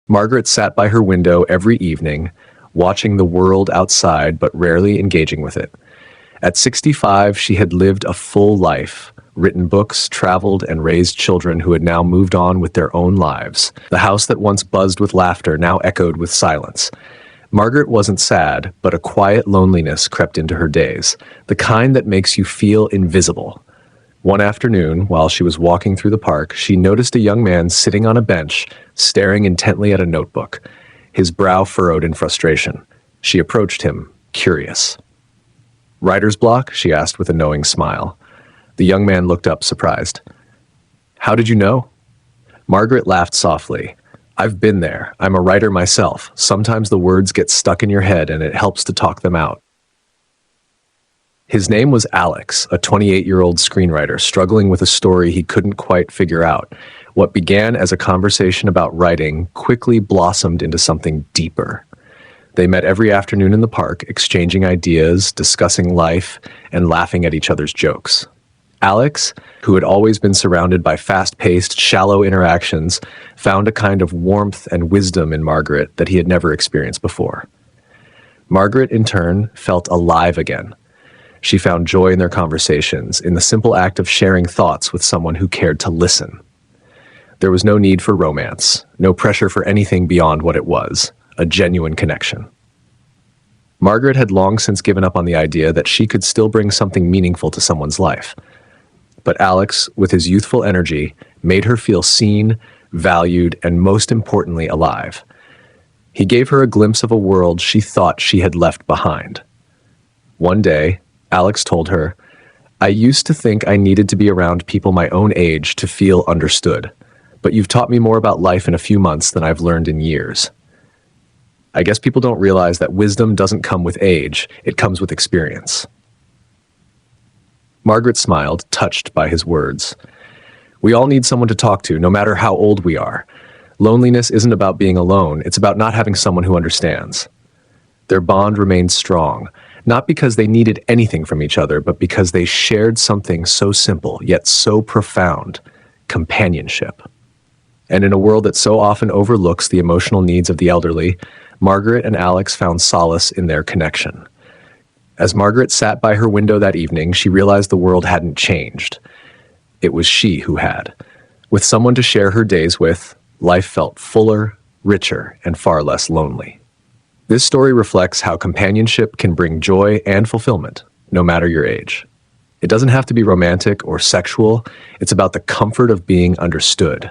Margaret sat by her window every evening, watching the world outside but rarely engaging with it. At 65, she had lived a full life, written books, traveled, and raised children who had now moved on with their own lives. The house that once buzzed with laughter now echoed with silence. Margaret wasn't sad, but a quiet loneliness crept into her days, the kind that makes you feel invisible. One afternoon, while she was walking through the park, she noticed a young man sitting on a bench, staring intently at a notebook, his brow furrowed in frustration. She approached him, curious. "Writer's block?" she asked with a knowing smile. The young man looked up, surprised. "How did you know?" Margaret laughed softly. "I've been there. I'm a writer myself. Sometimes the words get stuck in your head and it helps to talk them out." His name was Alex, a 28-year-old screenwriter struggling with a story he couldn't quite figure out. What began as a conversation about writing quickly blossomed into something deeper. They met every afternoon in the park, exchanging ideas, discussing life, and laughing at each other's jokes. Alex, who had always been surrounded by fast-paced, shallow interactions, found a kind of warmth and wisdom in Margaret that he had never experienced before. Margaret, in turn, felt alive again. She found joy in their conversations, in the simple act of sharing thoughts with someone who cared to listen. There was no need for romance, no pressure for anything beyond what it was, a genuine connection. Margaret had long since given up on the idea that she could still bring something meaningful to someone's life. But Alex, with his youthful energy, made her feel seen, valued, and most importantly, alive. He gave her a glimpse of a world she thought she had left behind. One day, Alex told her, "I used to think I needed to be around people my own age to feel understood, but you've taught me more about life in a few months than I've learned in years." I guess people don't realize that wisdom doesn't come with age, it comes with experience. Margaret smiled, touched by his words. We all need someone to talk to, no matter how old we are. Loneliness isn't about being alone, it's about not having someone who understands. Their bond remained strong, not because they needed anything from each other, but because they shared something so simple, yet so profound: companionship. And in a world that so often overlooks the emotional needs of the elderly, Margaret and Alex found solace in their connection. As Margaret sat by her window that evening, she realized the world hadn't changed. It was she who had. With someone to share her days with, life felt fuller, richer, and far less lonely. This story reflects how companionship can bring joy and fulfillment, no matter your age. It doesn't have to be romantic or sexual. It's about the comfort of being understood,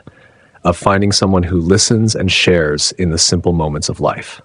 of finding someone who listens and shares in the simple moments of life.